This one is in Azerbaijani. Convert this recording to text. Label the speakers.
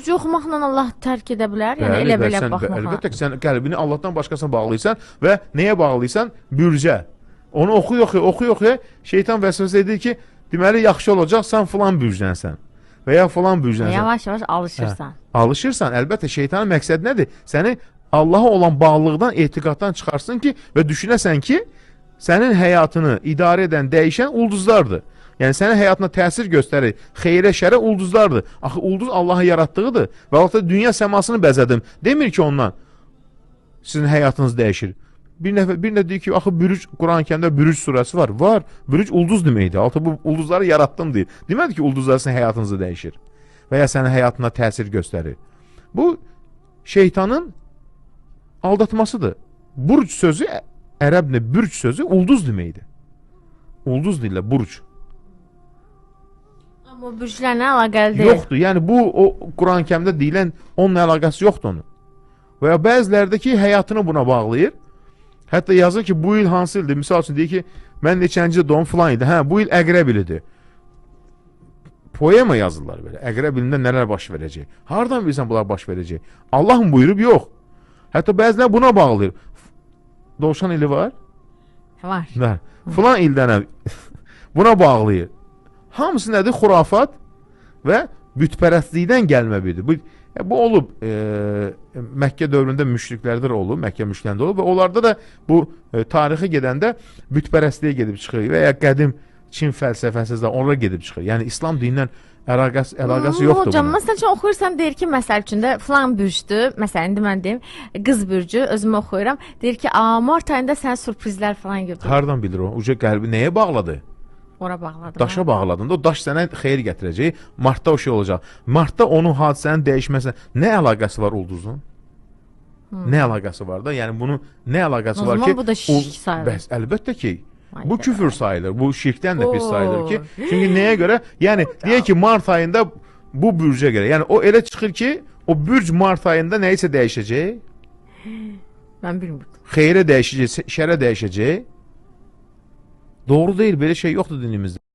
Speaker 1: bürcü oxumaqla Allah tərk edə bilər? Yəni
Speaker 2: Bəli,
Speaker 1: elə
Speaker 2: və
Speaker 1: belə
Speaker 2: sən,
Speaker 1: baxmağa.
Speaker 2: əlbəttə ki, sən qəlbini Allahdan başqasına bağlıysan və nəyə bağlıysan? Bürcə. Onu oxuya, şeytan vəsvəsə edir ki, deməli, yaxşı olacaq, sən filan bürcənsən və ya filan bürcənsən.
Speaker 1: Yavaş-yavaş alışırsan.
Speaker 2: Alışırsan, əlbəttə şeytanın məqsədi nədir? Səni Allaha olan bağlılıqdan, etiqaddan çıxarsın ki, və düşünəsən ki, sənin həyatını idarə edən, dəyişən ulduzlardır. Yəni, sənin həyatına təsir göstərir, xeyrə, şərə ulduzlardır. Axı, ulduz Allahın yaratdığıdır və Allahda dünya səmasını bəzədim. Demir ki, ondan sizin həyatınız dəyişir. Bir nə deyir ki, axı, bürüc, Quran-Kərimdə bürüc surəsi var. Var, bürüc ulduz deməkdir. Altı bu ulduzları yarattım deyir. Demədir ki, ulduzlar sizin həyatınızı dəyişir və ya sənin həyatına təsir göstərir. Bu, şeytanın aldatmasıdır. Burc sözü, ərəblə bürc sözü ulduz deməkdir. Ulduz deyirlər, burc.
Speaker 1: Amma bürclərlə əlaqəli deyil.
Speaker 2: Yoxdur, yəni bu, o Quran-Kərimdə deyilən onunla əlaqəsi yoxdur onun. Və ya bəzilərdə ki, həyatını buna bağlayır. Hətta yazır ki, bu il hansı ildir? Misal üçün deyir ki, mən neçənci doğum filan idi. Hə, bu il Əqrəb ilidir. Poema yazırlar belə. Əqrəb ilində nələr baş verəcək? Hardan bilsən bunlar baş verəcək? Allah'ın buyurub, yox. Hətta bəzilər buna bağlayır. Dovşan ili var?
Speaker 1: Var.
Speaker 2: Var. Filan ildən buna bağlayır. Hamısı nədir? Xurafat və bütpərəstlikdən gəlmə biridir. Bu olub, Məkkə dövründə müşriklərdə olub, Məkkə müşriklərində olub və onlarda da bu tarixi gedəndə bütpərəstliyə gedib çıxır və ya qədim Çin fəlsəfəsi də onlara gedib çıxır. Yəni, İslam dinindən əlaqəsi yoxdur.
Speaker 1: Hocam, məsəl üçün oxuyursan, deyir ki, məsəl üçün də filan bürcdür, məsələn, indi mən deyim, qız bürcü, özümü oxuyuram, deyir ki, mart ayında sən sürprizlər falan götür.
Speaker 2: Hardan bilir o? Uca qəlbi nəyə bağladı?
Speaker 1: Ora bağladım.
Speaker 2: Daşa bağladın da, o daş sənə xeyir gətirəcək, martda o şey olacaq. Martda onun hadisənin dəyişməsinə nə əlaqəsi var ulduzun? Nə əlaqəsi var da? Yəni, bunun nə əlaqəsi var ki? O zaman
Speaker 1: bu da şirk sayılır.
Speaker 2: Bəs, əlbəttə ki, bu küfür sayılır, bu şirkdən də pis sayılır ki. Çünki nəyə görə? Yəni, deyək ki, mart ayında bu bürcə görə. Yəni, o elə çıxır ki, o bürc mart ayında nəyisə dəyişəcək?
Speaker 1: Mən bilmirdim.
Speaker 2: Xeyrə dəyişəcək, şərə dəyişəcək. Doğru deyil, belə şey yoxdur dinimizdə.